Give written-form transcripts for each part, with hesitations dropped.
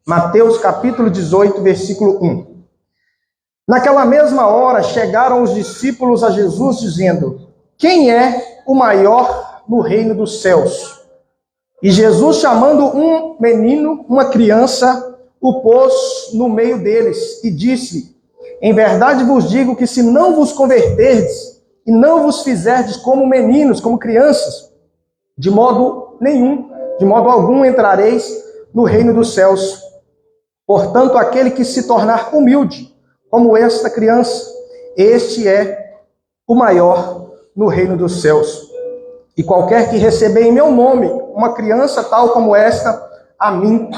Mateus capítulo 18, versículo 1. Naquela mesma hora chegaram os discípulos a Jesus dizendo: quem é o maior no reino dos céus? E Jesus, chamando um menino, uma criança, o pôs no meio deles e disse: em verdade vos digo que se não vos converterdes e não vos fizerdes como meninos, como crianças, de modo algum entrareis no reino dos céus. Portanto, aquele que se tornar humilde, como esta criança, este é o maior no reino dos céus. E qualquer que receber em meu nome uma criança tal como esta, a mim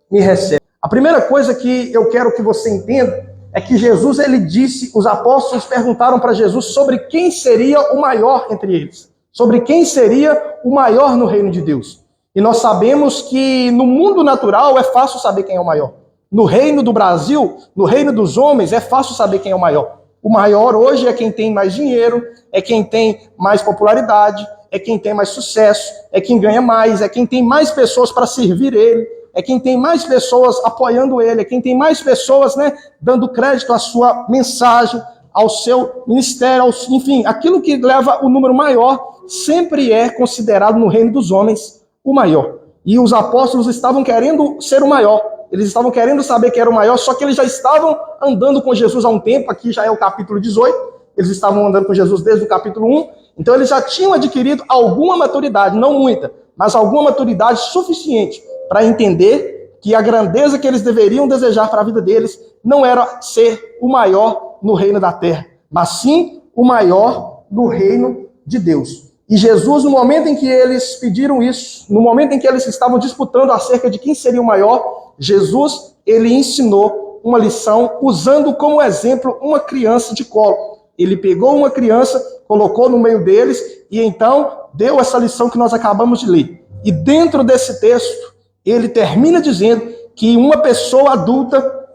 me recebe. A primeira coisa que eu quero que você entenda é que Jesus, ele disse, os apóstolos perguntaram para Jesus sobre quem seria o maior entre eles, sobre quem seria o maior no reino de Deus. E nós sabemos que no mundo natural é fácil saber quem é o maior. No reino do Brasil, no reino dos homens, é fácil saber quem é o maior. O maior hoje é quem tem mais dinheiro, é quem tem mais popularidade, é quem tem mais sucesso, é quem ganha mais, é quem tem mais pessoas para servir ele, é quem tem mais pessoas apoiando ele, é quem tem mais pessoas, dando crédito à sua mensagem, ao seu ministério, enfim, aquilo que leva o número maior sempre é considerado no reino dos homens o maior. E os apóstolos estavam querendo ser o maior. Eles estavam querendo saber quem era o maior, só que eles já estavam andando com Jesus há um tempo. Aqui já é o capítulo 18. Eles estavam andando com Jesus desde o capítulo 1. Então eles já tinham adquirido alguma maturidade, não muita, mas alguma maturidade suficiente para entender que a grandeza que eles deveriam desejar para a vida deles não era ser o maior no reino da terra, mas sim o maior no reino de Deus. E Jesus, no momento em que eles pediram isso, no momento em que eles estavam disputando acerca de quem seria o maior, Jesus, ele ensinou uma lição usando como exemplo uma criança de colo. Ele pegou uma criança, colocou no meio deles e então deu essa lição que nós acabamos de ler. E dentro desse texto, ele termina dizendo que uma pessoa adulta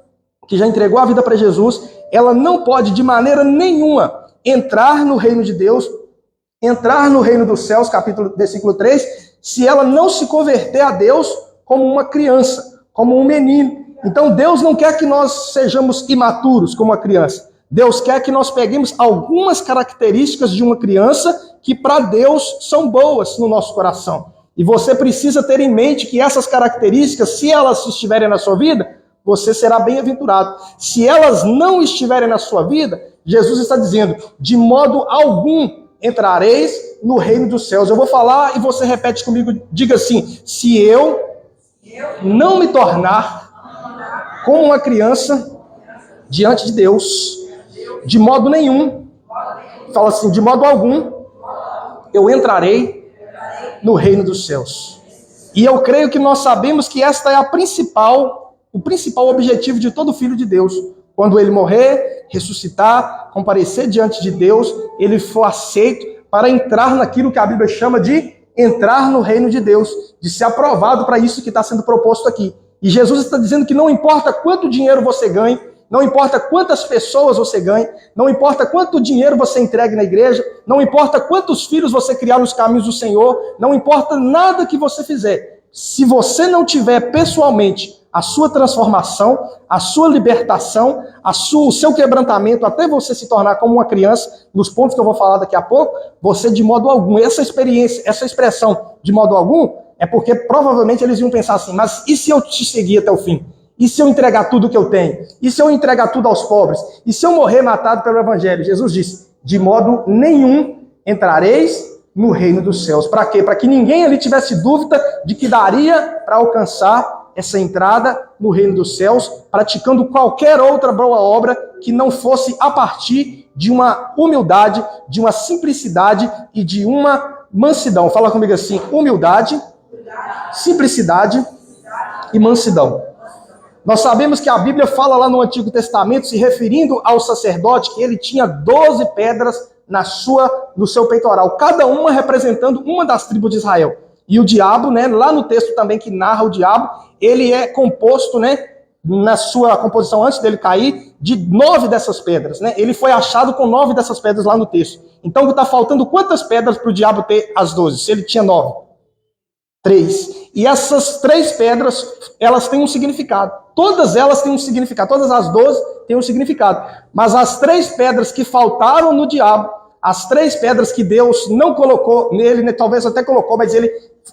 que já entregou a vida para Jesus, ela não pode de maneira nenhuma entrar no reino de Deus, entrar no reino dos céus, versículo 3, se ela não se converter a Deus como uma criança, como um menino. Então Deus não quer que nós sejamos imaturos como uma criança. Deus quer que nós peguemos algumas características de uma criança que para Deus são boas no nosso coração. E você precisa ter em mente que essas características, se elas estiverem na sua vida, você será bem-aventurado. Se elas não estiverem na sua vida, Jesus está dizendo, de modo algum entrareis no reino dos céus. Eu vou falar e você repete comigo, diga assim: se eu não me tornar como uma criança diante de Deus, de modo nenhum, fala assim, de modo algum, eu entrarei no reino dos céus. E eu creio que nós sabemos que esta é o principal objetivo de todo filho de Deus. Quando ele morrer, ressuscitar, comparecer diante de Deus, ele for aceito para entrar naquilo que a Bíblia chama de entrar no reino de Deus, de ser aprovado para isso que está sendo proposto aqui. E Jesus está dizendo que não importa quanto dinheiro você ganhe, não importa quantas pessoas você ganhe, não importa quanto dinheiro você entregue na igreja, não importa quantos filhos você criar nos caminhos do Senhor, não importa nada que você fizer. Se você não tiver pessoalmente a sua transformação, a sua libertação, o seu quebrantamento, até você se tornar como uma criança, nos pontos que eu vou falar daqui a pouco, você de modo algum, essa experiência, essa expressão de modo algum, é porque provavelmente eles iam pensar assim, mas e se eu te seguir até o fim? E se eu entregar tudo que eu tenho? E se eu entregar tudo aos pobres? E se eu morrer matado pelo Evangelho? Jesus disse, de modo nenhum entrareis no reino dos céus. Para quê? Para que ninguém ali tivesse dúvida de que daria para alcançar essa entrada no reino dos céus, praticando qualquer outra boa obra que não fosse a partir de uma humildade, de uma simplicidade e de uma mansidão. Fala comigo assim, humildade, simplicidade e mansidão. Nós sabemos que a Bíblia fala lá no Antigo Testamento, se referindo ao sacerdote, que ele tinha 12 pedras no seu peitoral, cada uma representando uma das tribos de Israel. E o diabo, lá no texto também que narra o diabo, ele é composto, na sua composição antes dele cair, de 9 dessas pedras. Ele foi achado com 9 dessas pedras lá no texto. Então está faltando quantas pedras para o diabo ter as 12, se ele tinha 9? 3. E essas 3 pedras, elas têm um significado. Todas elas têm um significado. Todas as 12 têm um significado. Mas as 3 pedras que faltaram no diabo, as 3 pedras que Deus não colocou nele, né, talvez até colocou, mas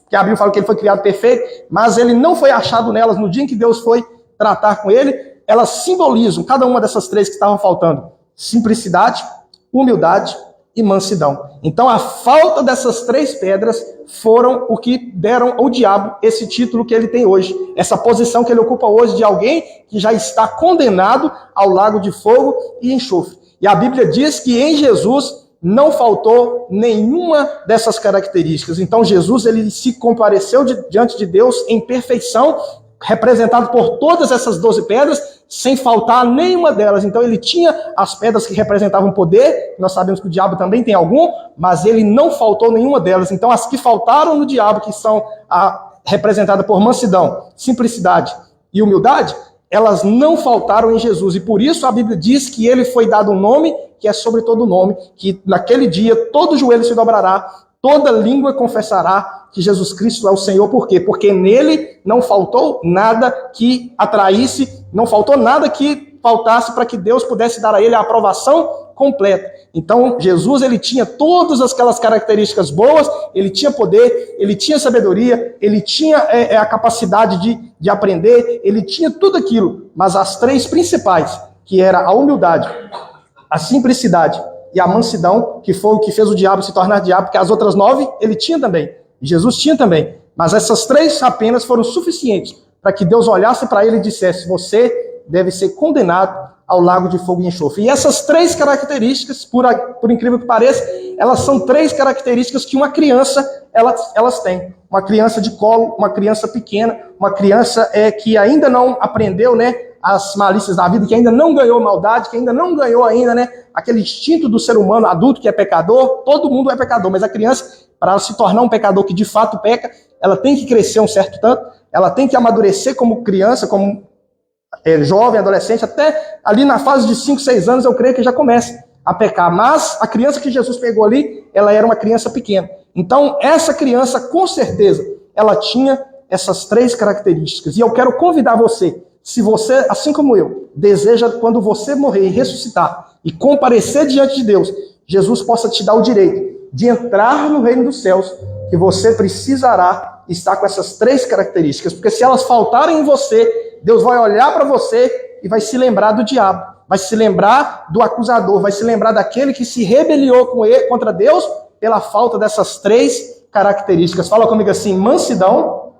que a Bíblia fala que ele foi criado perfeito, mas ele não foi achado nelas no dia em que Deus foi tratar com ele, elas simbolizam, cada uma dessas 3 que estavam faltando, simplicidade, humildade e mansidão. Então a falta dessas 3 pedras foram o que deram ao diabo esse título que ele tem hoje, essa posição que ele ocupa hoje de alguém que já está condenado ao lago de fogo e enxofre. E a Bíblia diz que em Jesus não faltou nenhuma dessas características. Então Jesus ele se compareceu diante de Deus em perfeição, representado por todas essas 12 pedras, sem faltar nenhuma delas. Então ele tinha as pedras que representavam poder, nós sabemos que o diabo também tem algum, mas ele não faltou nenhuma delas. Então as que faltaram no diabo, que são representadas por mansidão, simplicidade e humildade, elas não faltaram em Jesus. E por isso a Bíblia diz que ele foi dado um nome que é sobre todo nome, que naquele dia todo joelho se dobrará, toda língua confessará que Jesus Cristo é o Senhor. Por quê? Porque nele não faltou nada que atraísse, não faltou nada que faltasse para que Deus pudesse dar a ele a aprovação completa. Então, Jesus, ele tinha todas aquelas características boas, ele tinha poder, ele tinha sabedoria, ele tinha a capacidade de aprender, ele tinha tudo aquilo, mas as 3 principais, que era a humildade, a simplicidade e a mansidão, que foi o que fez o diabo se tornar diabo, porque as outras 9 ele tinha também, Jesus tinha também, mas essas 3 apenas foram suficientes para que Deus olhasse para ele e dissesse: você deve ser condenado ao lago de fogo e enxofre. E essas 3 características, por incrível que pareça, elas são 3 características que uma criança elas têm. Uma criança de colo, uma criança pequena, uma criança que ainda não aprendeu, né, as malícias da vida, que ainda não ganhou maldade, que ainda não ganhou ainda, né, aquele instinto do ser humano adulto que é pecador. Todo mundo é pecador, mas a criança, para ela se tornar um pecador que de fato peca, ela tem que crescer um certo tanto, ela tem que amadurecer como criança, como jovem, adolescente, até ali na fase de 5, 6 anos, eu creio que já começa a pecar. Mas a criança que Jesus pegou ali, ela era uma criança pequena. Então, essa criança, com certeza, ela tinha essas 3 características. E eu quero convidar você, se você, assim como eu, deseja, quando você morrer e ressuscitar e comparecer diante de Deus, Jesus possa te dar o direito de entrar no reino dos céus, que você precisará estar com essas 3 características. Porque se elas faltarem em você, Deus vai olhar para você e vai se lembrar do diabo, vai se lembrar do acusador, vai se lembrar daquele que se rebeliou contra Deus pela falta dessas 3 características. Fala comigo assim: mansidão,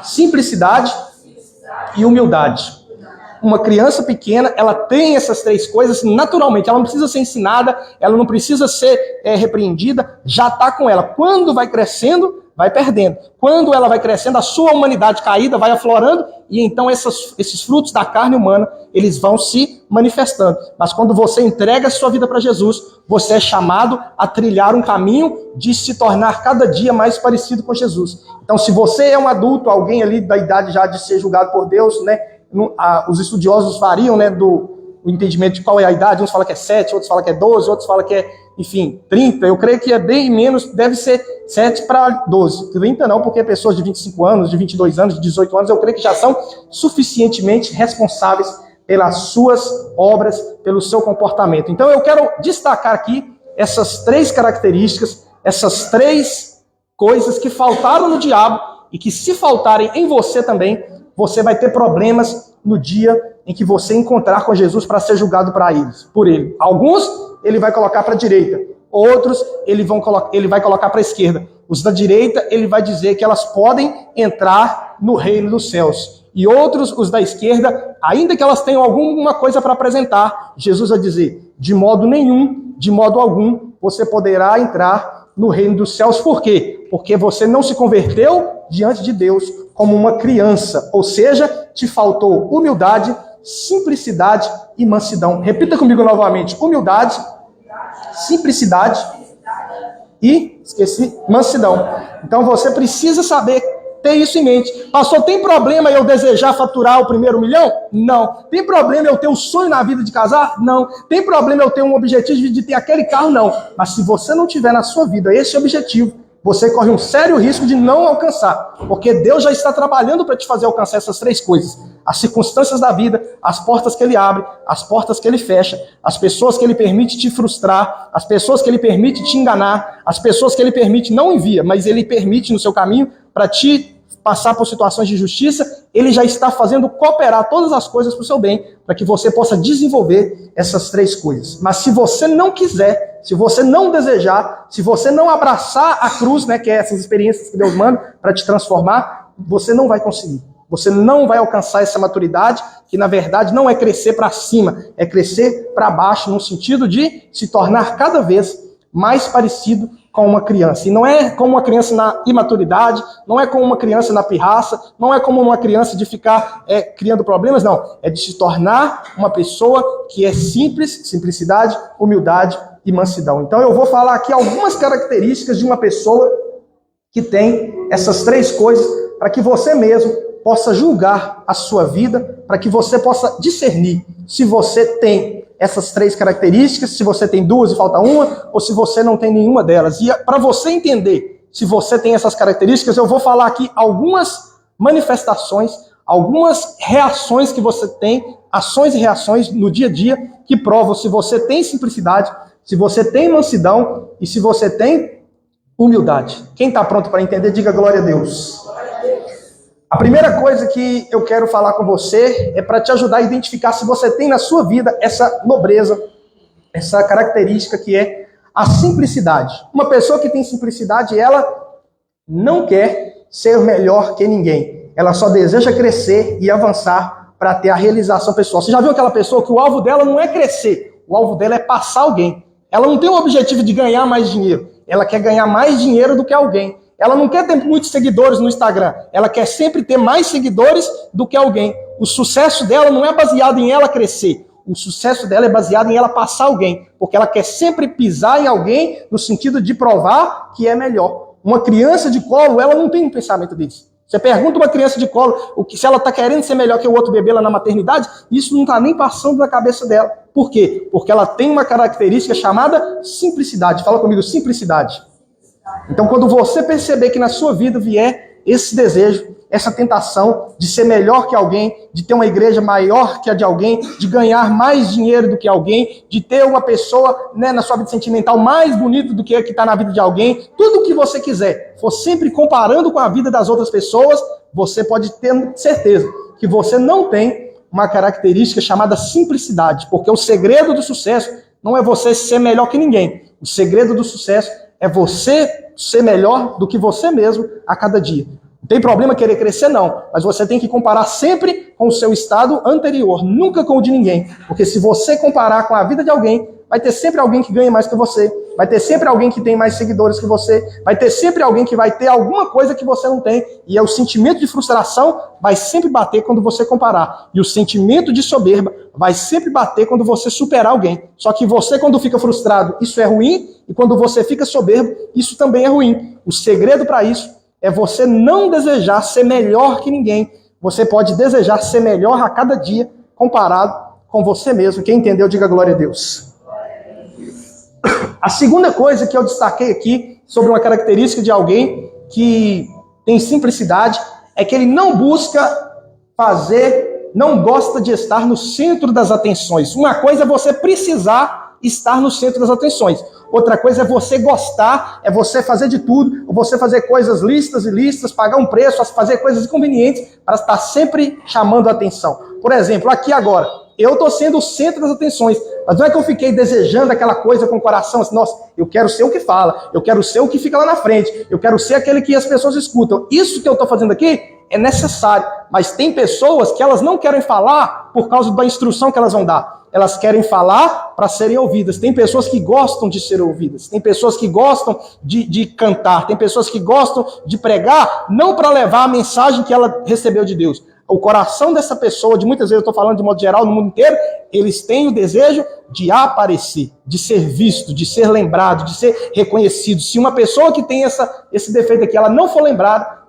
simplicidade e humildade. Uma criança pequena, ela tem essas 3 coisas naturalmente, ela não precisa ser ensinada, ela não precisa ser repreendida, já está com ela. Quando vai crescendo, vai perdendo. Quando ela vai crescendo, a sua humanidade caída vai aflorando, e então esses frutos da carne humana, eles vão se manifestando. Mas quando você entrega a sua vida para Jesus, você é chamado a trilhar um caminho de se tornar cada dia mais parecido com Jesus. Então, se você é um adulto, alguém ali da idade já de ser julgado por Deus, né? Os estudiosos variam, né, do entendimento de qual é a idade. Uns falam que é 7, outros falam que é 12, outros falam que é, enfim, 30. Eu creio que é bem menos, deve ser 7 para 12. 30 não, porque pessoas de 25 anos, de 22 anos, de 18 anos, eu creio que já são suficientemente responsáveis pelas suas obras, pelo seu comportamento. Então eu quero destacar aqui essas 3 características, essas 3 coisas que faltaram no diabo e que, se faltarem em você também, você vai ter problemas no dia em que você encontrar com Jesus para ser julgado por ele. Alguns ele vai colocar para a direita, outros ele vai colocar para a esquerda. Os da direita ele vai dizer que elas podem entrar no reino dos céus. E outros, os da esquerda, ainda que elas tenham alguma coisa para apresentar, Jesus vai dizer: de modo nenhum, de modo algum, você poderá entrar no reino dos céus. Por quê? Porque você não se converteu diante de Deus como uma criança, ou seja, te faltou humildade, simplicidade e mansidão. Repita comigo novamente: humildade, simplicidade e, mansidão. Então você precisa saber ter isso em mente. Pastor, tem problema eu desejar faturar o primeiro milhão? Não. Tem problema eu ter um sonho na vida de casar? Não. Tem problema eu ter um objetivo de ter aquele carro? Não. Mas se você não tiver na sua vida esse objetivo, você corre um sério risco de não alcançar, porque Deus já está trabalhando para te fazer alcançar essas três coisas: as circunstâncias da vida, as portas que Ele abre, as portas que Ele fecha, as pessoas que Ele permite te frustrar, as pessoas que Ele permite te enganar, as pessoas que Ele permite não envia, mas Ele permite no seu caminho para te passar por situações de justiça. Ele já está fazendo cooperar todas as coisas para o seu bem, para que você possa desenvolver essas três coisas. Mas se você não quiser, se você não desejar, se você não abraçar a cruz, né, que é essas experiências que Deus manda para te transformar, você não vai conseguir. Você não vai alcançar essa maturidade, que na verdade não é crescer para cima, é crescer para baixo, no sentido de se tornar cada vez mais parecido com uma criança. E não é como uma criança na imaturidade, não é como uma criança na pirraça, não é como uma criança de ficar criando problemas, não. É de se tornar uma pessoa que é simples, simplicidade, humildade e mansidão. Então eu vou falar aqui algumas características de uma pessoa que tem essas três coisas, para que você mesmo possa julgar a sua vida, para que você possa discernir se você tem essas três características, se você tem duas e falta uma, ou se você não tem nenhuma delas. E para você entender se você tem essas características, eu vou falar aqui algumas manifestações, algumas reações que você tem, ações e reações no dia a dia, que provam se você tem simplicidade, se você tem mansidão e se você tem humildade. Quem está pronto para entender, diga glória a Deus. A primeira coisa que eu quero falar com você é para te ajudar a identificar se você tem na sua vida essa nobreza, essa característica que é a simplicidade. Uma pessoa que tem simplicidade, ela não quer ser melhor que ninguém. Ela só deseja crescer e avançar para ter a realização pessoal. Você já viu aquela pessoa que o alvo dela não é crescer, o alvo dela é passar alguém. Ela não tem o objetivo de ganhar mais dinheiro, ela quer ganhar mais dinheiro do que alguém. Ela não quer ter muitos seguidores no Instagram. Ela quer sempre ter mais seguidores do que alguém. O sucesso dela não é baseado em ela crescer. O sucesso dela é baseado em ela passar alguém. Porque ela quer sempre pisar em alguém no sentido de provar que é melhor. Uma criança de colo, ela não tem um pensamento desse. Você pergunta uma criança de colo se ela está querendo ser melhor que o outro bebê lá na maternidade, isso não está nem passando na cabeça dela. Por quê? Porque ela tem uma característica chamada simplicidade. Fala comigo, simplicidade. Então, quando você perceber que na sua vida vier esse desejo, essa tentação de ser melhor que alguém, de ter uma igreja maior que a de alguém, de ganhar mais dinheiro do que alguém, de ter uma pessoa, né, na sua vida sentimental mais bonita do que a que está na vida de alguém, tudo o que você quiser, for sempre comparando com a vida das outras pessoas, você pode ter certeza que você não tem uma característica chamada simplicidade, porque o segredo do sucesso não é você ser melhor que ninguém. O segredo do sucesso é você ser melhor do que você mesmo a cada dia. Não tem problema querer crescer, não. Mas você tem que comparar sempre com o seu estado anterior, nunca com o de ninguém. Porque se você comparar com a vida de alguém, vai ter sempre alguém que ganha mais que você. Vai ter sempre alguém que tem mais seguidores que você. Vai ter sempre alguém que vai ter alguma coisa que você não tem. E o sentimento de frustração vai sempre bater quando você comparar. E o sentimento de soberba vai sempre bater quando você superar alguém. Só que você, quando fica frustrado, isso é ruim. E quando você fica soberbo, isso também é ruim. O segredo para isso é você não desejar ser melhor que ninguém. Você pode desejar ser melhor a cada dia, comparado com você mesmo. Quem entendeu, diga glória a Deus. A segunda coisa que eu destaquei aqui sobre uma característica de alguém que tem simplicidade é que ele não busca fazer, não gosta de estar no centro das atenções. Uma coisa é você precisar estar no centro das atenções. Outra coisa é você gostar, é você fazer de tudo, ou você fazer coisas listas e listas, pagar um preço, fazer coisas inconvenientes para estar sempre chamando a atenção. Por exemplo, aqui agora, eu estou sendo o centro das atenções, mas não é que eu fiquei desejando aquela coisa com o coração, assim, nossa, eu quero ser o que fala, eu quero ser o que fica lá na frente, eu quero ser aquele que as pessoas escutam. Isso que eu estou fazendo aqui é necessário, mas tem pessoas que elas não querem falar por causa da instrução que elas vão dar. Elas querem falar para serem ouvidas. Tem pessoas que gostam de ser ouvidas. Tem pessoas que gostam de cantar. Tem pessoas que gostam de pregar, não para levar a mensagem que ela recebeu de Deus. O coração dessa pessoa, de muitas vezes eu estou falando de modo geral, no mundo inteiro, eles têm o desejo de aparecer, de ser visto, de ser lembrado, de ser reconhecido. Se uma pessoa que tem esse defeito aqui, ela não for lembrada,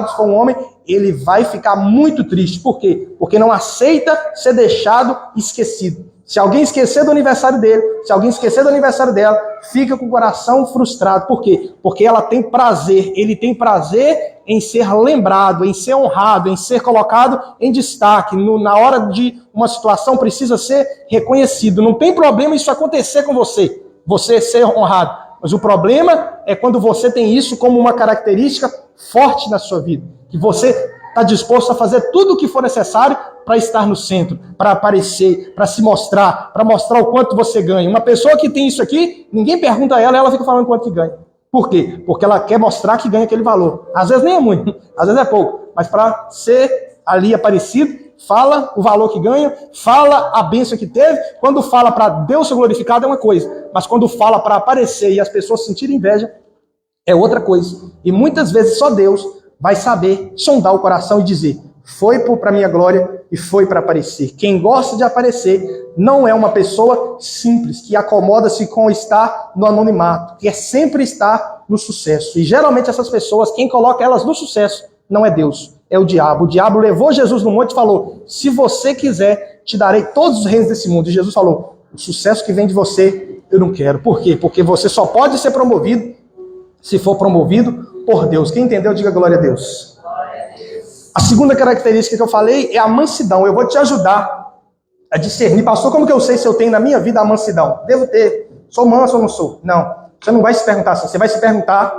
se for um homem, ele vai ficar muito triste. Por quê? Porque não aceita ser deixado esquecido. Se alguém esquecer do aniversário dele, se alguém esquecer do aniversário dela, fica com o coração frustrado. Por quê? Porque ela tem prazer, ele tem prazer em ser lembrado, em ser honrado, em ser colocado em destaque. Na hora de uma situação precisa ser reconhecido. Não tem problema isso acontecer com você, você ser honrado. Mas o problema é quando você tem isso como uma característica forte na sua vida. Que você está disposto a fazer tudo o que for necessário para estar no centro, para aparecer, para se mostrar, para mostrar o quanto você ganha. Uma pessoa que tem isso aqui, ninguém pergunta a ela, ela fica falando quanto que ganha. Por quê? Porque ela quer mostrar que ganha aquele valor. Às vezes nem é muito, às vezes é pouco, mas para ser ali aparecido, fala o valor que ganha, fala a bênção que teve. Quando fala para Deus ser glorificado é uma coisa, mas quando fala para aparecer e as pessoas sentirem inveja, é outra coisa. E muitas vezes só Deus vai saber sondar o coração e dizer: foi para minha glória e foi para aparecer. Quem gosta de aparecer não é uma pessoa simples, que acomoda-se com estar no anonimato, que é sempre estar no sucesso. E geralmente essas pessoas, quem coloca elas no sucesso não é Deus, é o diabo. O diabo levou Jesus no monte e falou: se você quiser, te darei todos os reinos desse mundo. E Jesus falou: o sucesso que vem de você, eu não quero. Por quê? Porque você só pode ser promovido se for promovido por Deus. Quem entendeu, diga glória a Deus. A segunda característica que eu falei é a mansidão. Eu vou te ajudar a discernir. Pastor, como que eu sei se eu tenho na minha vida a mansidão? Devo ter. Sou manso ou não sou? Não. Você não vai se perguntar assim. Você vai se perguntar,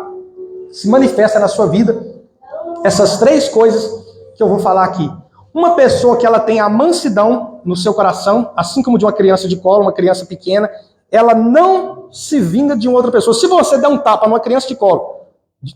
se manifesta na sua vida essas três coisas que eu vou falar aqui. Uma pessoa que ela tem a mansidão no seu coração, assim como de uma criança de colo, uma criança pequena, ela não se vinga de uma outra pessoa. Se você der um tapa numa criança de colo,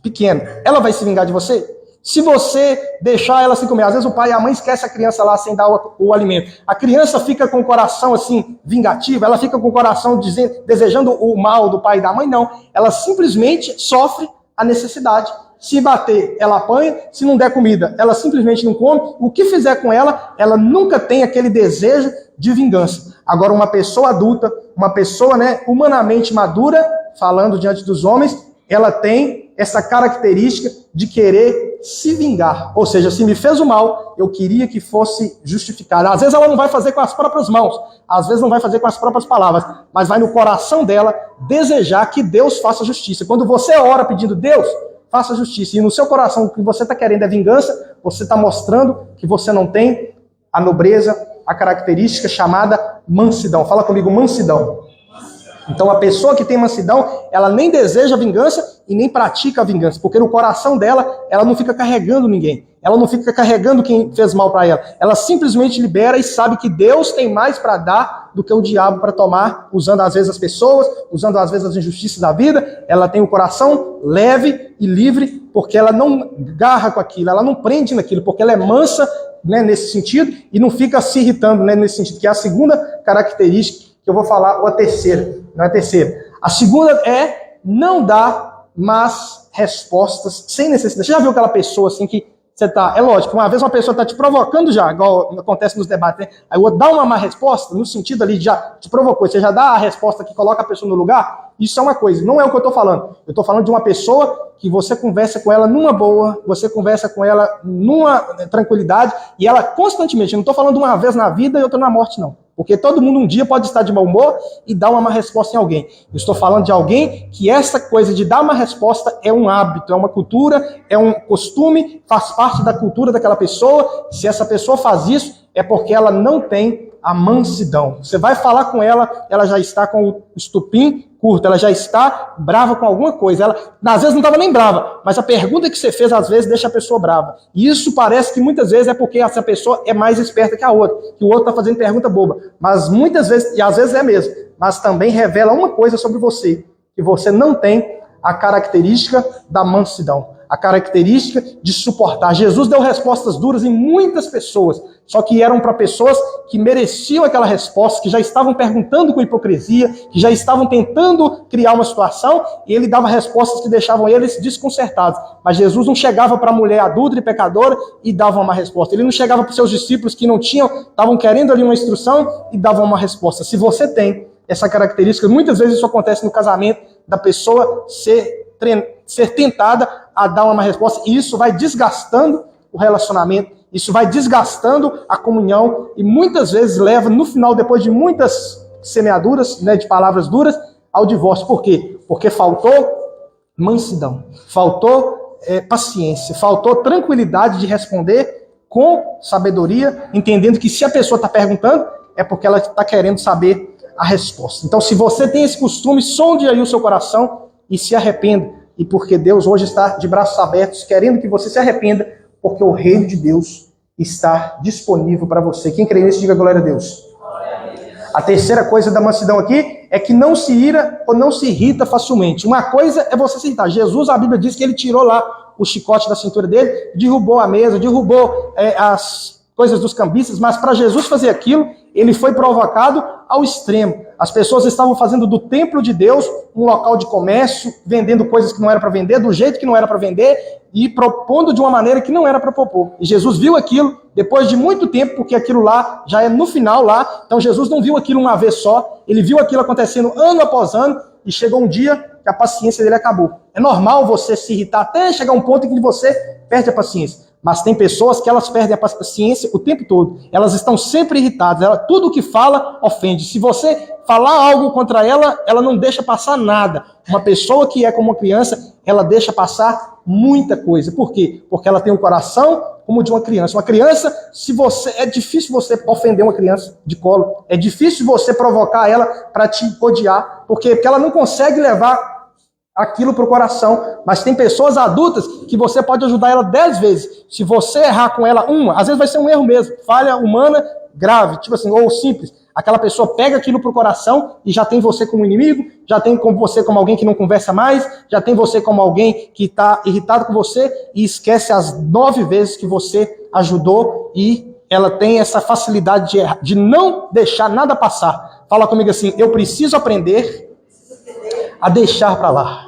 pequena, ela vai se vingar de você? Se você deixar ela assim comer, às vezes o pai e a mãe esquecem a criança lá sem dar o alimento. A criança fica com o coração assim, vingativo, ela fica com o coração desejando o mal do pai e da mãe, não. Ela simplesmente sofre a necessidade. Se bater, ela apanha. Se não der comida, ela simplesmente não come. O que fizer com ela, ela nunca tem aquele desejo de vingança. Agora, uma pessoa adulta, uma pessoa, humanamente madura, falando diante dos homens, ela tem essa característica de querer se vingar. Ou seja, se me fez o mal, eu queria que fosse justificado. Às vezes ela não vai fazer com as próprias mãos, às vezes não vai fazer com as próprias palavras, mas vai no coração dela desejar que Deus faça justiça. Quando você ora pedindo: Deus, faça justiça, e no seu coração o que você está querendo é vingança, você está mostrando que você não tem a nobreza, a característica chamada mansidão. Fala comigo, mansidão. Então a pessoa que tem mansidão, ela nem deseja vingança e nem pratica a vingança, porque no coração dela, ela não fica carregando ninguém, ela não fica carregando quem fez mal para ela, ela simplesmente libera e sabe que Deus tem mais para dar do que o diabo para tomar, usando às vezes as pessoas, usando às vezes as injustiças da vida. Ela tem o coração leve e livre, porque ela não garra com aquilo, ela não prende naquilo, porque ela é mansa, nesse sentido, e não fica se irritando, nesse sentido, que é a segunda característica que eu vou falar, ou a terceira. Não é a terceira. A segunda é não dar más respostas sem necessidade. Você já viu aquela pessoa assim que você tá... É lógico, uma vez uma pessoa está te provocando já, igual acontece nos debates, Aí o outro dá uma má resposta, no sentido ali de já te provocou, você já dá a resposta que coloca a pessoa no lugar. Isso é uma coisa, não é o que eu estou falando. Eu estou falando de uma pessoa que você conversa com ela numa boa, você conversa com ela numa tranquilidade, e ela constantemente, eu não estou falando uma vez na vida e outra na morte, não. Porque todo mundo um dia pode estar de mau humor e dar uma má resposta em alguém. Eu estou falando de alguém que essa coisa de dar uma resposta é um hábito, é uma cultura, é um costume, faz parte da cultura daquela pessoa. Se essa pessoa faz isso, é porque ela não tem a mansidão. Você vai falar com ela, ela já está com o estupim curto, ela já está brava com alguma coisa. Ela, às vezes, não estava nem brava, mas a pergunta que você fez, às vezes, deixa a pessoa brava. E isso parece que muitas vezes é porque essa pessoa é mais esperta que a outra, que o outro está fazendo pergunta boba. Mas muitas vezes, e às vezes é mesmo, mas também revela uma coisa sobre você, que você não tem a característica da mansidão, a característica de suportar. Jesus deu respostas duras em muitas pessoas, só que eram para pessoas que mereciam aquela resposta, que já estavam perguntando com hipocrisia, que já estavam tentando criar uma situação, e ele dava respostas que deixavam eles desconcertados. Mas Jesus não chegava para a mulher adulta e pecadora e dava uma resposta. Ele não chegava para os seus discípulos que não tinham, estavam querendo ali uma instrução e dava uma resposta. Se você tem essa característica, muitas vezes isso acontece no casamento, da pessoa ser tentada a dar uma resposta, e isso vai desgastando o relacionamento, Isso vai desgastando a comunhão e muitas vezes leva, no final, depois de muitas semeaduras, né, de palavras duras, ao divórcio. Por quê? Porque faltou mansidão, faltou paciência, faltou tranquilidade de responder com sabedoria, entendendo que se a pessoa está perguntando, é porque ela está querendo saber a resposta. Então, se você tem esse costume, sonde aí o seu coração e se arrependa. E porque Deus hoje está de braços abertos, querendo que você se arrependa, porque o reino de Deus está disponível para você. Quem crê nisso, diga glória a Deus. A terceira coisa da mansidão aqui é que não se ira ou não se irrita facilmente. Uma coisa é você se irritar. Jesus, a Bíblia diz que ele tirou lá o chicote da cintura dele, derrubou a mesa, derrubou as coisas dos cambistas, mas para Jesus fazer aquilo, ele foi provocado ao extremo. As pessoas estavam fazendo do templo de Deus um local de comércio, vendendo coisas que não era para vender, do jeito que não era para vender, e propondo de uma maneira que não era para propor. E Jesus viu aquilo depois de muito tempo, porque aquilo lá já é no final lá. Então Jesus não viu aquilo uma vez só, ele viu aquilo acontecendo ano após ano, e chegou um dia que a paciência dele acabou. É normal você se irritar até chegar um ponto em que você perde a paciência. Mas tem pessoas que elas perdem a paciência o tempo todo. Elas estão sempre irritadas. Tudo que fala ofende. Se você falar algo contra ela, ela não deixa passar nada. Uma pessoa que é como uma criança, ela deixa passar muita coisa. Por quê? Porque ela tem um coração como o de uma criança. Uma criança, é difícil você ofender uma criança de colo. É difícil você provocar ela para te odiar. Porque ela não consegue levar aquilo para o coração, mas tem pessoas adultas que você pode ajudar ela 10 vezes. Se você errar com ela uma, às vezes vai ser um erro mesmo, falha humana grave, tipo assim, ou simples. Aquela pessoa pega aquilo para o coração e já tem você como inimigo, já tem você como alguém que não conversa mais, já tem você como alguém que está irritado com você e esquece as 9 vezes que você ajudou, e ela tem essa facilidade de não deixar nada passar. Fala comigo assim: eu preciso aprender a deixar para lá.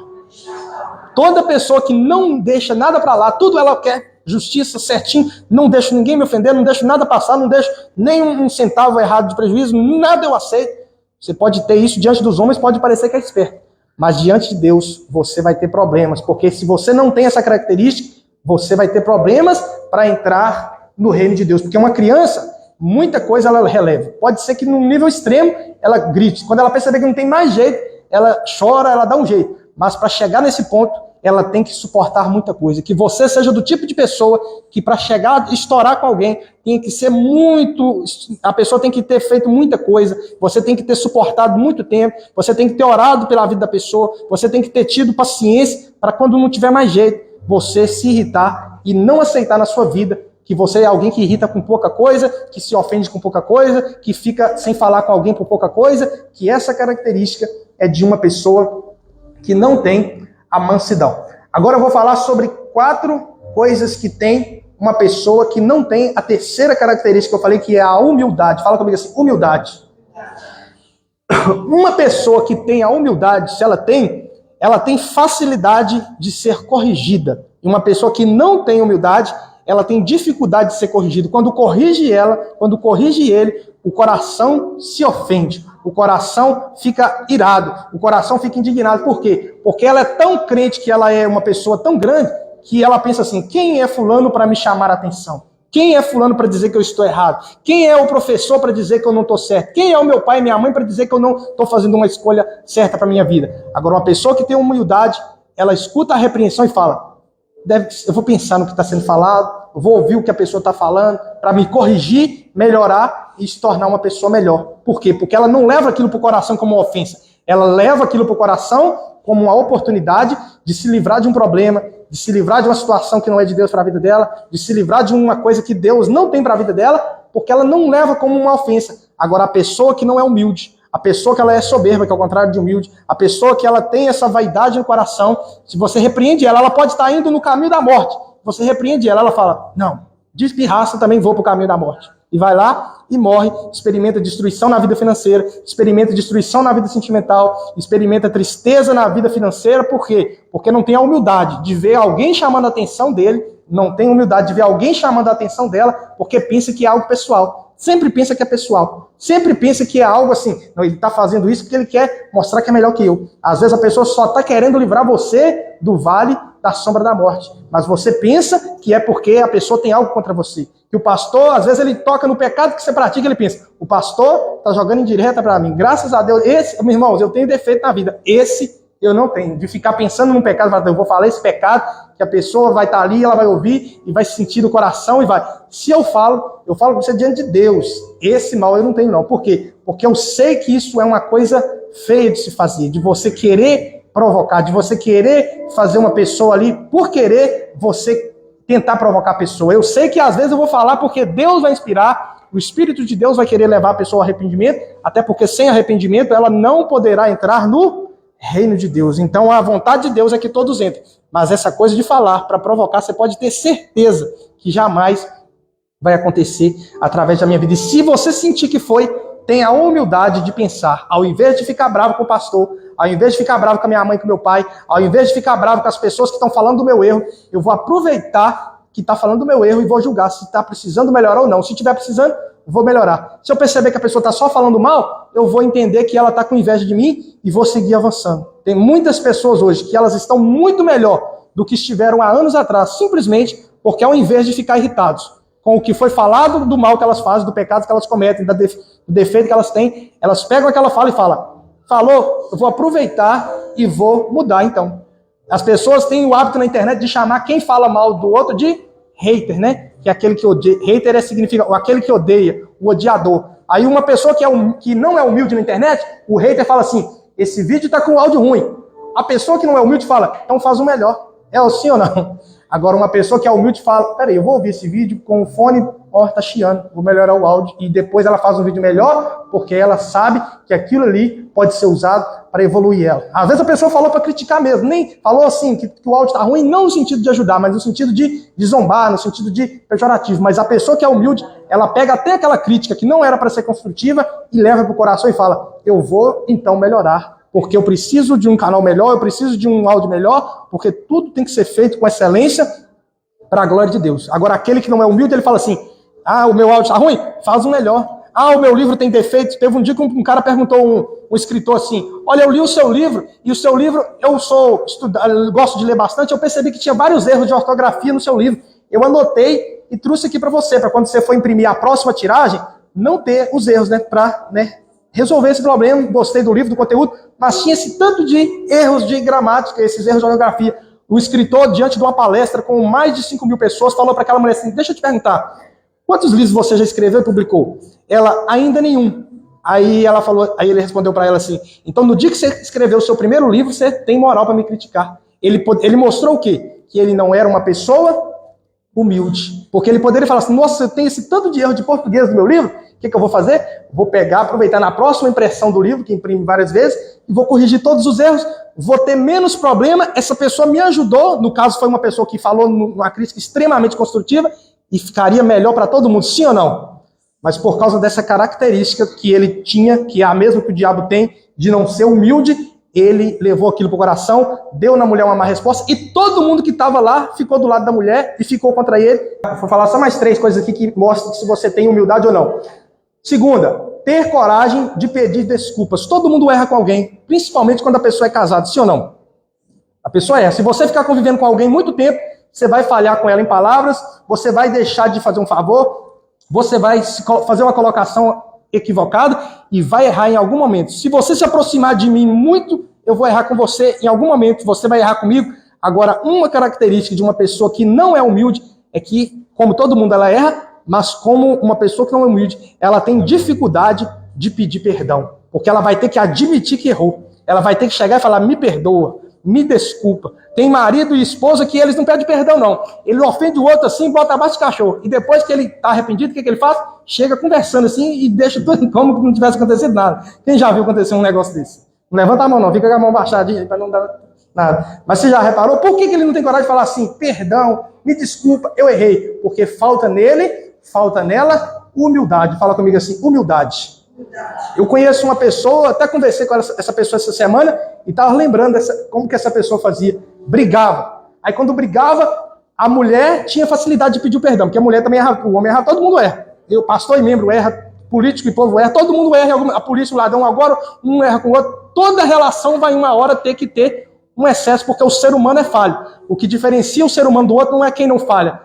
Toda pessoa que não deixa nada para lá, tudo ela quer justiça certinho, não deixo ninguém me ofender, não deixo nada passar, não deixo nem um centavo errado de prejuízo, nada eu aceito. Você pode ter isso diante dos homens, pode parecer que é esperto, mas diante de Deus você vai ter problemas, porque se você não tem essa característica, você vai ter problemas para entrar no reino de Deus, porque uma criança, muita coisa ela releva. Pode ser que num nível extremo ela grite, quando ela perceber que não tem mais jeito, ela chora, ela dá um jeito. Mas para chegar nesse ponto, ela tem que suportar muita coisa. Que você seja do tipo de pessoa que para chegar, estourar com alguém, tem que ser muito... A pessoa tem que ter feito muita coisa, você tem que ter suportado muito tempo, você tem que ter orado pela vida da pessoa, você tem que ter tido paciência para quando não tiver mais jeito, você se irritar e não aceitar na sua vida que você é alguém que irrita com pouca coisa, que se ofende com pouca coisa, que fica sem falar com alguém por pouca coisa, que essa característica é de uma pessoa que não tem a mansidão. Agora eu vou falar sobre 4 coisas que tem uma pessoa que não tem a terceira característica que eu falei, que é a humildade. Fala comigo assim: humildade. Uma pessoa que tem a humildade, se ela tem facilidade de ser corrigida. E uma pessoa que não tem humildade, ela tem dificuldade de ser corrigida. Quando corrige ela, quando corrige ele, o coração se ofende, o coração fica irado, o coração fica indignado. Por quê? Porque ela é tão crente que ela é uma pessoa tão grande que ela pensa assim: quem é fulano para me chamar a atenção? Quem é fulano para dizer que eu estou errado? Quem é o professor para dizer que eu não estou certo? Quem é o meu pai e minha mãe para dizer que eu não estou fazendo uma escolha certa para a minha vida? Agora, uma pessoa que tem humildade, ela escuta a repreensão e fala: eu vou pensar no que está sendo falado, eu vou ouvir o que a pessoa está falando, para me corrigir, melhorar e se tornar uma pessoa melhor. Por quê? Porque ela não leva aquilo para o coração como uma ofensa. Ela leva aquilo para o coração como uma oportunidade de se livrar de um problema, de se livrar de uma situação que não é de Deus para a vida dela, de se livrar de uma coisa que Deus não tem para a vida dela, porque ela não leva como uma ofensa. Agora, a pessoa que não é humilde, a pessoa que ela é soberba, que é o contrário de humilde, a pessoa que ela tem essa vaidade no coração, se você repreende ela, ela pode estar indo no caminho da morte. Você repreende ela, ela fala: não, de pirraça também vou para o caminho da morte. E vai lá e morre, experimenta destruição na vida financeira, experimenta destruição na vida sentimental, experimenta tristeza na vida financeira. Por quê? Porque não tem a humildade de ver alguém chamando a atenção dele, não tem humildade de ver alguém chamando a atenção dela, porque pensa que é algo pessoal. Sempre pensa que é pessoal. Sempre pensa que é algo assim. Não, ele está fazendo isso porque ele quer mostrar que é melhor que eu. Às vezes a pessoa só está querendo livrar você do vale da sombra da morte. Mas você pensa que é porque a pessoa tem algo contra você. Que o pastor, às vezes ele toca no pecado que você pratica, ele pensa, o pastor está jogando indireta para mim. Graças a Deus, meus irmãos, eu tenho defeito na vida. Esse eu não tenho. De ficar pensando num pecado, eu vou falar esse pecado, que a pessoa vai estar ali, ela vai ouvir e vai se sentir no coração e vai. Se eu falo com você diante de Deus. Esse mal eu não tenho não. Por quê? Porque eu sei que isso é uma coisa feia de se fazer, de você querer provocar, de você querer fazer uma pessoa ali, por querer você tentar provocar a pessoa. Eu sei que às vezes eu vou falar porque Deus vai inspirar, o Espírito de Deus vai querer levar a pessoa ao arrependimento, até porque sem arrependimento ela não poderá entrar no reino de Deus. Então a vontade de Deus é que todos entrem. Mas essa coisa de falar para provocar, você pode ter certeza que jamais vai acontecer através da minha vida. E se você sentir que foi, tenha a humildade de pensar, ao invés de ficar bravo com o pastor, ao invés de ficar bravo com a minha mãe e com o meu pai, ao invés de ficar bravo com as pessoas que estão falando do meu erro, eu vou aproveitar que está falando do meu erro e vou julgar se está precisando melhorar ou não. Se estiver precisando, vou melhorar. Se eu perceber que a pessoa está só falando mal, eu vou entender que ela está com inveja de mim e vou seguir avançando. Tem muitas pessoas hoje que elas estão muito melhor do que estiveram há anos atrás, simplesmente porque ao invés de ficar irritados com o que foi falado do mal que elas fazem, do pecado que elas cometem, do defeito que elas têm, elas pegam aquela fala e falam, falou, eu vou aproveitar e vou mudar então. As pessoas têm o hábito na internet de chamar quem fala mal do outro de hater, né? Que é aquele que odeia. Hater significa aquele que odeia, o odiador. Aí uma pessoa que não é humilde na internet, o hater fala assim, esse vídeo está com áudio ruim. A pessoa que não é humilde fala, então faz um melhor. É o sim ou não? Agora uma pessoa que é humilde fala, peraí, eu vou ouvir esse vídeo com o fone, tá chiando, vou melhorar o áudio. E depois ela faz um vídeo melhor, porque ela sabe que aquilo ali pode ser usado para evoluir ela. Às vezes a pessoa falou para criticar mesmo, nem falou assim, que o áudio está ruim, não no sentido de ajudar, mas no sentido de zombar, no sentido de pejorativo. Mas a pessoa que é humilde, ela pega até aquela crítica que não era para ser construtiva e leva para o coração e fala, eu vou então melhorar. Porque eu preciso de um canal melhor, eu preciso de um áudio melhor, porque tudo tem que ser feito com excelência para a glória de Deus. Agora, aquele que não é humilde, ele fala assim, o meu áudio está ruim? Faz um melhor. O meu livro tem defeitos. Teve um dia que um cara perguntou um escritor assim, olha, eu li o seu livro, e o seu livro, eu gosto de ler bastante, eu percebi que tinha vários erros de ortografia no seu livro. Eu anotei e trouxe aqui para você, para quando você for imprimir a próxima tiragem, não ter os erros, para resolver esse problema. Gostei do livro, do conteúdo, mas tinha esse tanto de erros de gramática, esses erros de ortografia. O escritor, diante de uma palestra com mais de 5.000 pessoas, falou para aquela mulher assim, deixa eu te perguntar, quantos livros você já escreveu e publicou? Ela, ainda nenhum. Aí ele respondeu para ela assim, então no dia que você escreveu o seu primeiro livro, você tem moral para me criticar. Ele mostrou o quê? Que ele não era uma pessoa humilde. Porque ele poderia falar assim, nossa, eu tenho esse tanto de erro de português no meu livro, o que eu vou fazer? Vou pegar, aproveitar na próxima impressão do livro, que imprime várias vezes, e vou corrigir todos os erros, vou ter menos problema, essa pessoa me ajudou, no caso foi uma pessoa que falou numa crítica extremamente construtiva, e ficaria melhor para todo mundo, sim ou não? Mas por causa dessa característica que ele tinha, que é a mesma que o diabo tem, de não ser humilde, ele levou aquilo para o coração, deu na mulher uma má resposta, e todo mundo que estava lá ficou do lado da mulher e ficou contra ele. Vou falar só mais 3 coisas aqui que mostram se você tem humildade ou não. Segunda, ter coragem de pedir desculpas. Todo mundo erra com alguém, principalmente quando a pessoa é casada, sim ou não? A pessoa erra. Se você ficar convivendo com alguém muito tempo, você vai falhar com ela em palavras, você vai deixar de fazer um favor, você vai fazer uma colocação equivocada e vai errar em algum momento. Se você se aproximar de mim muito, eu vou errar com você em algum momento, você vai errar comigo. Agora, uma característica de uma pessoa que não é humilde é que, como todo mundo, ela erra, mas como uma pessoa que não é humilde, ela tem dificuldade de pedir perdão, porque ela vai ter que admitir que errou. Ela vai ter que chegar e falar, me perdoa, me desculpa. Tem marido e esposa que eles não pedem perdão, não. Ele ofende o outro assim, bota abaixo de cachorro. E depois que ele está arrependido, o que ele faz? Chega conversando assim e deixa tudo como se não tivesse acontecido nada. Quem já viu acontecer um negócio desse? Não levanta a mão não, fica com a mão baixadinha para não dar nada. Mas você já reparou? Por que ele não tem coragem de falar assim, perdão, me desculpa, eu errei? Porque falta nele, falta nela, humildade. Fala comigo assim, humildade. Eu conheço uma pessoa, até conversei com essa pessoa essa semana e estava lembrando como que essa pessoa fazia. Brigava. Aí quando brigava, a mulher tinha facilidade de pedir o perdão, porque a mulher também errava, o homem errava, todo mundo erra. eu, pastor e membro erra, político e povo erra, todo mundo erra, a polícia e o ladrão agora, um erra com o outro. Toda relação vai uma hora ter que ter um excesso, porque o ser humano é falho. O que diferencia o ser humano do outro não é quem não falha,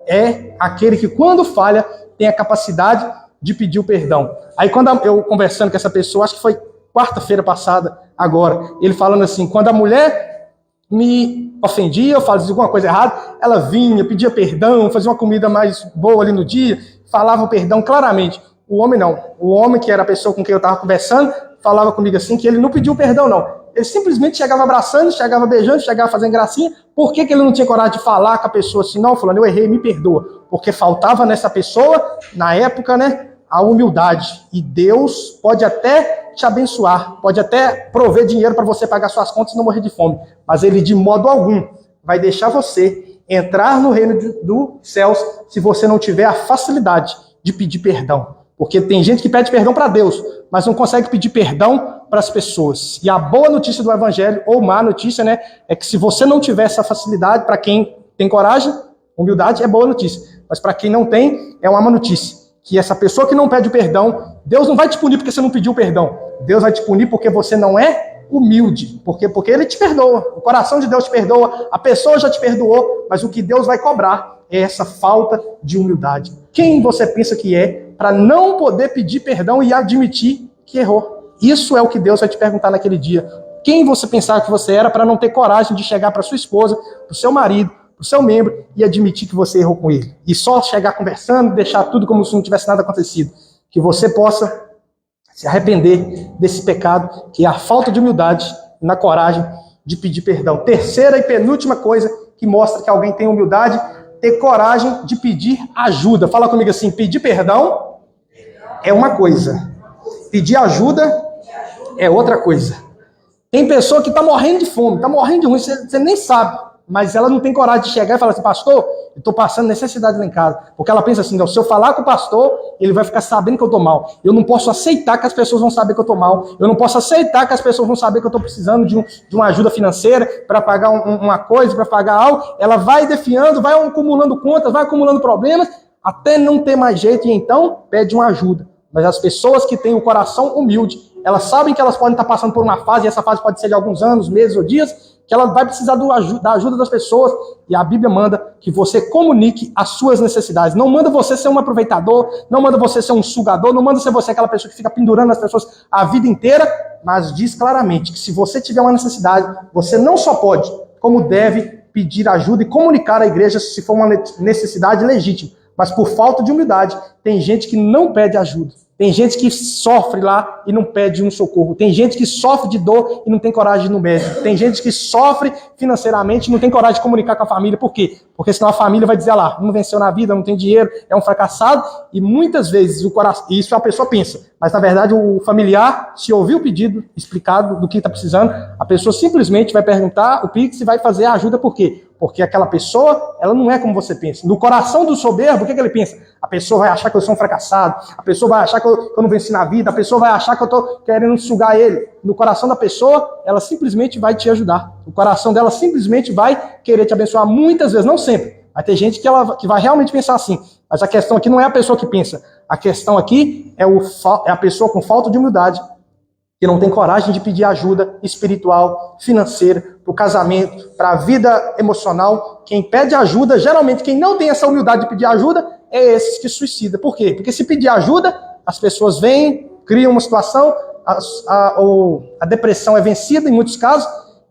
é aquele que quando falha tem a capacidade de pedir o perdão. Aí quando eu conversando com essa pessoa, acho que foi quarta-feira passada, agora, ele falando assim, quando a mulher me ofendia, eu fazia alguma coisa errada, ela vinha, pedia perdão, fazia uma comida mais boa ali no dia, falava o perdão claramente. O homem não. O homem, que era a pessoa com quem eu estava conversando, falava comigo assim, que ele não pediu perdão, não. Ele simplesmente chegava abraçando, chegava beijando, chegava fazendo gracinha. Por que ele não tinha coragem de falar com a pessoa assim, não, fulano, eu errei, me perdoa? Porque faltava nessa pessoa, na época, né, a humildade. E Deus pode até te abençoar, pode até prover dinheiro para você pagar suas contas e não morrer de fome. Mas ele, de modo algum, vai deixar você entrar no reino dos céus se você não tiver a facilidade de pedir perdão. Porque tem gente que pede perdão para Deus, mas não consegue pedir perdão para as pessoas. E a boa notícia do evangelho, ou má notícia, né, é que se você não tiver essa facilidade, para quem tem coragem, humildade é boa notícia. Mas para quem não tem, é uma má notícia. Que essa pessoa que não pede perdão, Deus não vai te punir porque você não pediu perdão. Deus vai te punir porque você não é humilde. Porque ele te perdoa. O coração de Deus te perdoa. A pessoa já te perdoou. Mas o que Deus vai cobrar é essa falta de humildade. Quem você pensa que é para não poder pedir perdão e admitir que errou? Isso é o que Deus vai te perguntar naquele dia. Quem você pensava que você era para não ter coragem de chegar para sua esposa, para o seu marido, para o seu membro e admitir que você errou com ele? E só chegar conversando, deixar tudo como se não tivesse nada acontecido. Que você possa se arrepender desse pecado, que é a falta de humildade na coragem de pedir perdão. Terceira e penúltima coisa que mostra que alguém tem humildade, ter coragem de pedir ajuda. Fala comigo assim, pedir perdão é uma coisa, pedir ajuda é outra coisa. Tem pessoa que está morrendo de fome, está morrendo de ruim, você nem sabe, mas ela não tem coragem de chegar e falar assim, pastor, eu estou passando necessidade lá em casa. Porque ela pensa assim, não, se eu falar com o pastor, ele vai ficar sabendo que eu estou mal. Eu não posso aceitar que as pessoas vão saber que eu estou mal. Eu não posso aceitar que as pessoas vão saber que eu estou precisando de uma ajuda financeira para pagar uma coisa, para pagar algo. Ela vai defiando, vai acumulando contas, vai acumulando problemas, até não ter mais jeito e então pede uma ajuda. Mas as pessoas que têm o coração humilde, elas sabem que elas podem estar passando por uma fase, e essa fase pode ser de alguns anos, meses ou dias, que ela vai precisar da ajuda das pessoas, e a Bíblia manda que você comunique as suas necessidades. Não manda você ser um aproveitador, não manda você ser um sugador, não manda ser você aquela pessoa que fica pendurando as pessoas a vida inteira, mas diz claramente que se você tiver uma necessidade, você não só pode, como deve pedir ajuda e comunicar à igreja se for uma necessidade legítima. Mas por falta de humildade, tem gente que não pede ajuda. Tem gente que sofre lá e não pede um socorro. Tem gente que sofre de dor e não tem coragem de ir no médico. Tem gente que sofre financeiramente e não tem coragem de comunicar com a família. Por quê? Porque senão a família vai dizer lá, não venceu na vida, não tem dinheiro, é um fracassado. E muitas vezes o coração, isso a pessoa pensa. Mas na verdade o familiar, se ouvir o pedido explicado do que está precisando, a pessoa simplesmente vai perguntar o Pix e vai fazer a ajuda. Por quê? Porque aquela pessoa, ela não é como você pensa. No coração do soberbo, o que ele pensa? A pessoa vai achar que eu sou um fracassado, a pessoa vai achar que eu não venci na vida, a pessoa vai achar que eu estou querendo sugar ele. No coração da pessoa, ela simplesmente vai te ajudar. O coração dela simplesmente vai querer te abençoar muitas vezes, não sempre. Vai ter gente que vai realmente pensar assim. Mas a questão aqui não é a pessoa que pensa. A questão aqui é a pessoa com falta de humildade, que não tem coragem de pedir ajuda espiritual, financeira, para o casamento, para a vida emocional. Quem pede ajuda, geralmente quem não tem essa humildade de pedir ajuda, é esses que suicida. Por quê? Porque se pedir ajuda, as pessoas vêm, criam uma situação, a depressão é vencida em muitos casos,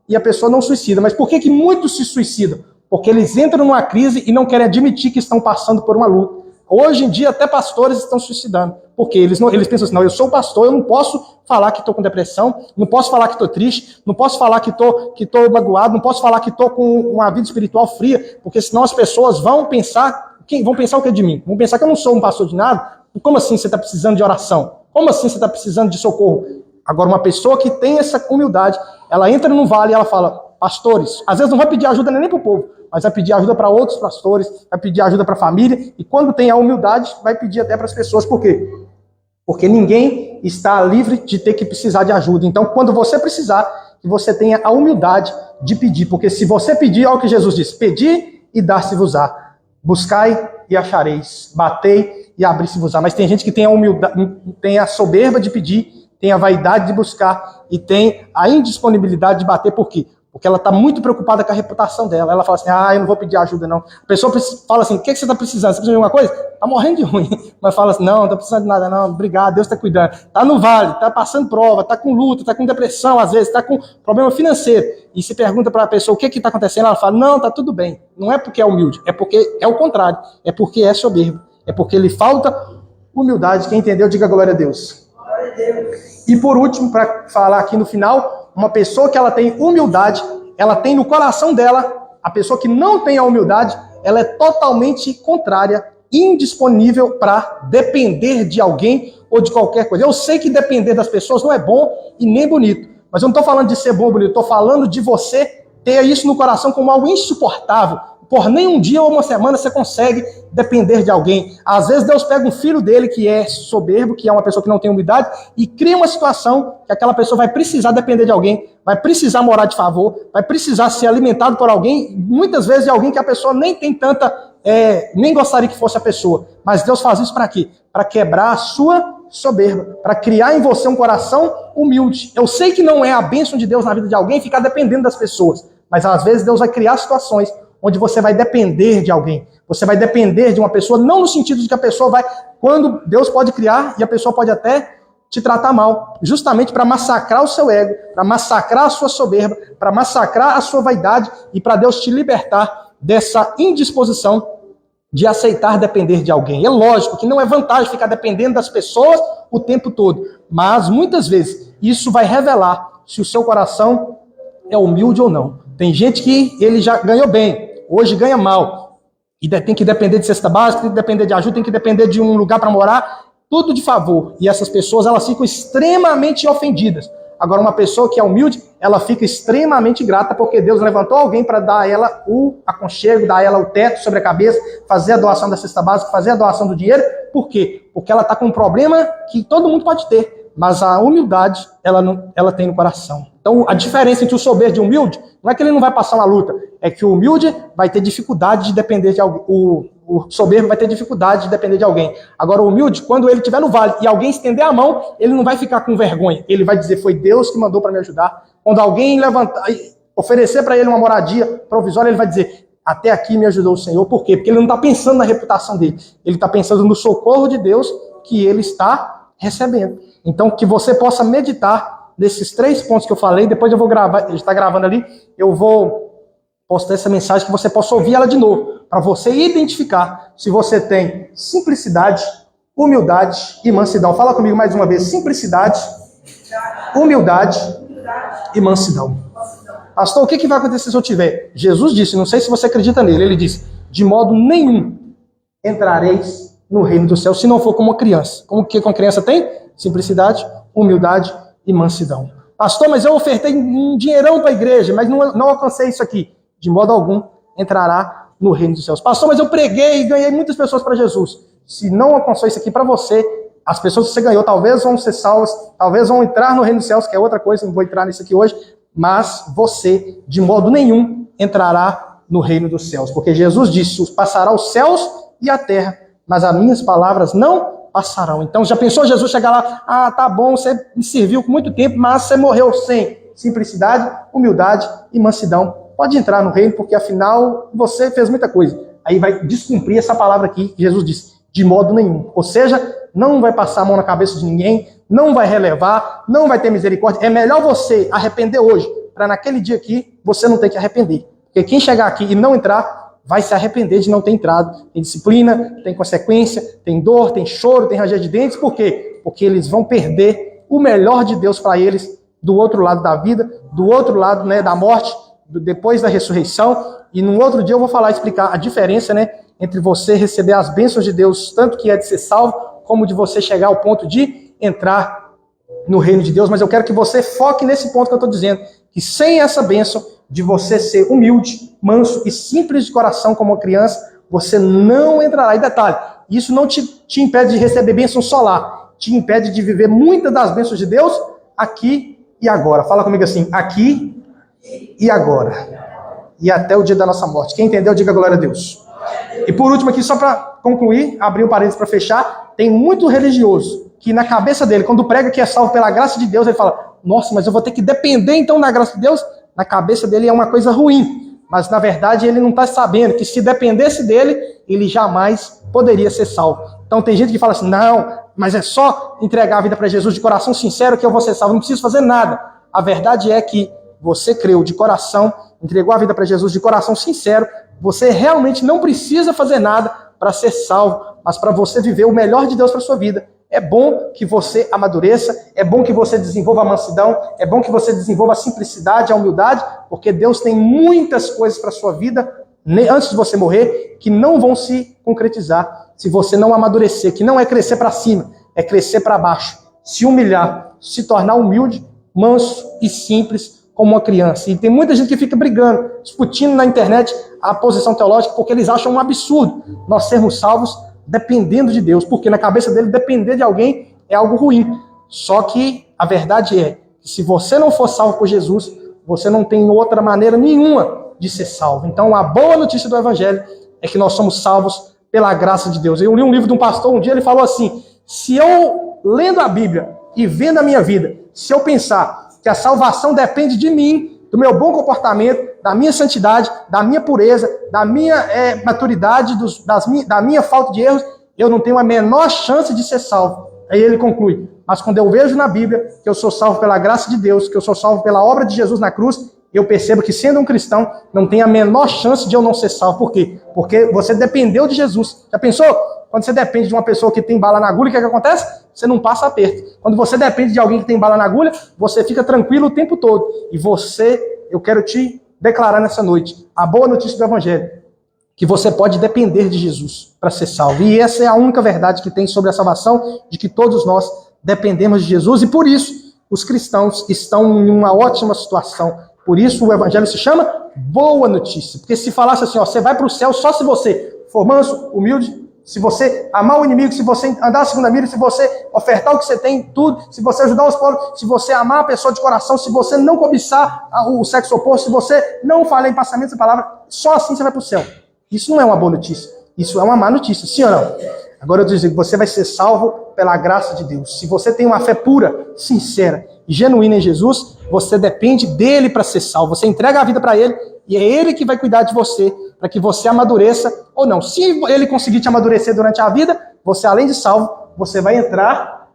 e a pessoa não suicida. Mas por que muitos se suicidam? Porque eles entram numa crise e não querem admitir que estão passando por uma luta. Hoje em dia, até pastores estão suicidando. Porque eles pensam assim, não, eu sou pastor, eu não posso falar que estou com depressão, não posso falar que estou triste, não posso falar que estou magoado, não posso falar que estou com uma vida espiritual fria, porque senão as pessoas vão pensar o que de mim? Vão pensar que eu não sou um pastor de nada. Como assim você está precisando de oração? Como assim você está precisando de socorro? Agora, uma pessoa que tem essa humildade, ela entra num vale e ela fala, pastores, às vezes não vai pedir ajuda nem para o povo, mas vai pedir ajuda para outros pastores, vai pedir ajuda para a família, e quando tem a humildade, vai pedir até para as pessoas. Por quê? Porque ninguém está livre de ter que precisar de ajuda. Então, quando você precisar, que você tenha a humildade de pedir. Porque se você pedir, olha o que Jesus disse, pedi e dar-se-vos-á. Buscai e achareis, batei e abrir-se-vos-á. Mas tem gente que tem a humildade, tem a soberba de pedir, tem a vaidade de buscar e tem a indisponibilidade de bater. Por quê? Porque ela está muito preocupada com a reputação dela. Ela fala assim, eu não vou pedir ajuda, não. A pessoa fala assim, o que você está precisando? Você precisa de alguma coisa? Está morrendo de ruim. Mas fala assim, não estou precisando de nada, não. Obrigado, Deus está cuidando. Está no vale, está passando prova, está com luta, está com depressão, às vezes, está com problema financeiro. E se pergunta para a pessoa o que está acontecendo, ela fala, não, está tudo bem. Não é porque é humilde, é porque é o contrário. É porque é soberbo. É porque lhe falta humildade. Quem entendeu, diga glória a Deus. Glória a Deus. E por último, para falar aqui no final, uma pessoa que ela tem humildade, ela tem no coração dela, a pessoa que não tem a humildade, ela é totalmente contrária, indisponível para depender de alguém ou de qualquer coisa. Eu sei que depender das pessoas não é bom e nem bonito, mas eu não estou falando de ser bom ou bonito, estou falando de você ter isso no coração como algo insuportável. Por nem um dia ou uma semana você consegue depender de alguém. Às vezes Deus pega um filho dele que é soberbo, que é uma pessoa que não tem humildade, e cria uma situação que aquela pessoa vai precisar depender de alguém, vai precisar morar de favor, vai precisar ser alimentado por alguém, muitas vezes de alguém que a pessoa nem tem tanta, nem gostaria que fosse a pessoa. Mas Deus faz isso para quê? Para quebrar a sua soberba, para criar em você um coração humilde. Eu sei que não é a bênção de Deus na vida de alguém ficar dependendo das pessoas, mas às vezes Deus vai criar situações onde você vai depender de alguém. Você vai depender de uma pessoa, não no sentido de que a pessoa vai... Quando Deus pode criar e a pessoa pode até te tratar mal, justamente para massacrar o seu ego, para massacrar a sua soberba, para massacrar a sua vaidade e para Deus te libertar dessa indisposição de aceitar depender de alguém. É lógico que não é vantagem ficar dependendo das pessoas o tempo todo, mas muitas vezes isso vai revelar se o seu coração é humilde ou não. Tem gente que ele já ganhou bem, hoje ganha mal, e tem que depender de cesta básica, tem que depender de ajuda, tem que depender de um lugar para morar, tudo de favor. E essas pessoas, elas ficam extremamente ofendidas. Agora, uma pessoa que é humilde, ela fica extremamente grata, porque Deus levantou alguém para dar a ela o aconchego, dar a ela o teto sobre a cabeça, fazer a doação da cesta básica, fazer a doação do dinheiro. Por quê? Porque ela está com um problema que todo mundo pode ter, mas a humildade, ela tem no coração. Então, a diferença entre o soberbo e o humilde, não é que ele não vai passar uma luta, é que o humilde vai ter dificuldade de depender de alguém, o soberbo vai ter dificuldade de depender de alguém. Agora, o humilde, quando ele estiver no vale e alguém estender a mão, ele não vai ficar com vergonha. Ele vai dizer, foi Deus que mandou para me ajudar. Quando alguém oferecer para ele uma moradia provisória, ele vai dizer, até aqui me ajudou o Senhor. Por quê? Porque ele não está pensando na reputação dele. Ele está pensando no socorro de Deus que ele está recebendo. Então, que você possa meditar nesses 3 pontos que eu falei. Depois eu vou gravar, ele está gravando ali, eu vou postar essa mensagem que você possa ouvir ela de novo, para você identificar se você tem simplicidade, humildade e mansidão. Fala comigo mais uma vez, simplicidade, humildade e mansidão. Pastor, o que vai acontecer se eu tiver? Jesus disse, não sei se você acredita nele, ele disse, de modo nenhum entrareis no reino do céu, se não for como uma criança. Como que uma criança tem? Simplicidade, humildade e mansidão. Pastor, mas eu ofertei um dinheirão para a igreja, mas não alcancei isso aqui. De modo algum entrará no reino dos céus. Pastor, mas eu preguei e ganhei muitas pessoas para Jesus. Se não alcançou isso aqui para você, as pessoas que você ganhou talvez vão ser salvas, talvez vão entrar no reino dos céus, que é outra coisa, não vou entrar nisso aqui hoje, mas você, de modo nenhum, entrará no reino dos céus. Porque Jesus disse, passará os céus e a terra, mas as minhas palavras não passarão. Então, já pensou Jesus chegar lá, tá bom, você me serviu com muito tempo, mas você morreu sem simplicidade, humildade e mansidão. Pode entrar no reino, porque afinal você fez muita coisa. Aí vai descumprir essa palavra aqui que Jesus disse, de modo nenhum. Ou seja, não vai passar a mão na cabeça de ninguém, não vai relevar, não vai ter misericórdia. É melhor você arrepender hoje, para naquele dia aqui você não ter que arrepender. Porque quem chegar aqui e não entrar, vai se arrepender de não ter entrado. Tem disciplina, tem consequência, tem dor, tem choro, tem ranger de dentes. Por quê? Porque eles vão perder o melhor de Deus para eles do outro lado da vida, do outro lado, né, da morte, depois da ressurreição. E no outro dia eu vou explicar a diferença, né, entre você receber as bênçãos de Deus, tanto que é de ser salvo, como de você chegar ao ponto de entrar no reino de Deus. Mas eu quero que você foque nesse ponto que eu estou dizendo, que sem essa bênção de você ser humilde, manso e simples de coração como uma criança, você não entrará. E detalhe, isso não te impede de receber bênção só lá, te impede de viver muitas das bênçãos de Deus aqui e agora. Fala comigo assim, aqui e agora. E até o dia da nossa morte. Quem entendeu, diga glória a Deus. E por último aqui, só para concluir, abrir um parênteses para fechar, tem muito religioso que na cabeça dele, quando prega que é salvo pela graça de Deus, ele fala, nossa, mas eu vou ter que depender então da graça de Deus? Na cabeça dele é uma coisa ruim, mas na verdade ele não está sabendo que se dependesse dele, ele jamais poderia ser salvo. Então tem gente que fala assim, não, mas é só entregar a vida para Jesus de coração sincero que eu vou ser salvo, não preciso fazer nada. A verdade é que você creu de coração, entregou a vida para Jesus de coração sincero, você realmente não precisa fazer nada para ser salvo, mas para você viver o melhor de Deus para sua vida. É bom que você amadureça, é bom que você desenvolva a mansidão, é bom que você desenvolva a simplicidade, a humildade, porque Deus tem muitas coisas para sua vida, antes de você morrer, que não vão se concretizar se você não amadurecer, que não é crescer para cima, é crescer para baixo, se humilhar, se tornar humilde, manso e simples como uma criança. E tem muita gente que fica brigando, discutindo na internet a posição teológica, porque eles acham um absurdo nós sermos salvos dependendo de Deus, porque na cabeça dele depender de alguém é algo ruim. Só que a verdade é que se você não for salvo por Jesus, você não tem outra maneira nenhuma de ser salvo. Então a boa notícia do Evangelho é que nós somos salvos pela graça de Deus. Eu li um livro de um pastor, um dia ele falou assim, se eu, lendo a Bíblia e vendo a minha vida, se eu pensar que a salvação depende de mim, do meu bom comportamento, da minha santidade, da minha pureza, da minha maturidade, da minha falta de erros, eu não tenho a menor chance de ser salvo. Aí ele conclui, mas quando eu vejo na Bíblia que eu sou salvo pela graça de Deus, que eu sou salvo pela obra de Jesus na cruz, eu percebo que sendo um cristão, não tem a menor chance de eu não ser salvo. Por quê? Porque você dependeu de Jesus. Já pensou? Quando você depende de uma pessoa que tem bala na agulha, o que acontece? Você não passa aperto. Quando você depende de alguém que tem bala na agulha, você fica tranquilo o tempo todo. E eu quero te declarar nessa noite, a boa notícia do Evangelho, que você pode depender de Jesus para ser salvo. E essa é a única verdade que tem sobre a salvação, de que todos nós dependemos de Jesus, e por isso os cristãos estão em uma ótima situação. Por isso o Evangelho se chama boa notícia. Porque se falasse assim, ó, você vai para o céu só se você for manso, humilde, se você amar o inimigo, se você andar a segunda milha, se você ofertar o que você tem, tudo, se você ajudar os pobres, se você amar a pessoa de coração, se você não cobiçar o sexo oposto, se você não falar em passamento de palavra, só assim você vai para o céu. Isso não é uma boa notícia. Isso é uma má notícia, sim ou não? Agora eu digo que você vai ser salvo pela graça de Deus. Se você tem uma fé pura, sincera e genuína em Jesus, você depende dele para ser salvo. Você entrega a vida para ele e é ele que vai cuidar de você para que você amadureça ou não. Se ele conseguir te amadurecer durante a vida, você, além de salvo, você vai entrar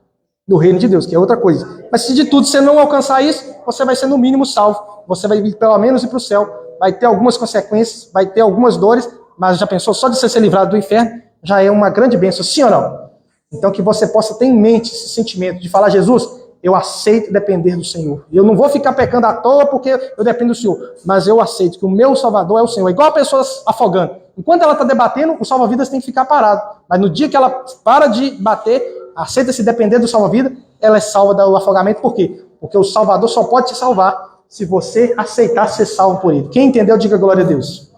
no reino de Deus, que é outra coisa. Mas se de tudo você não alcançar isso, você vai ser no mínimo salvo. Você vai pelo menos ir para o céu. Vai ter algumas consequências, vai ter algumas dores, mas já pensou, só de você ser livrado do inferno, já é uma grande bênção, sim ou não? Então que você possa ter em mente esse sentimento de falar, Jesus, eu aceito depender do Senhor. Eu não vou ficar pecando à toa porque eu dependo do Senhor, mas eu aceito que o meu Salvador é o Senhor. É igual a pessoa afogando. Enquanto ela está debatendo, o salva-vidas tem que ficar parado. Mas no dia que ela para de bater, aceita se depender do salva-vida, ela é salva do afogamento. Por quê? Porque o Salvador só pode te salvar se você aceitar ser salvo por ele. Quem entendeu, diga glória a Deus.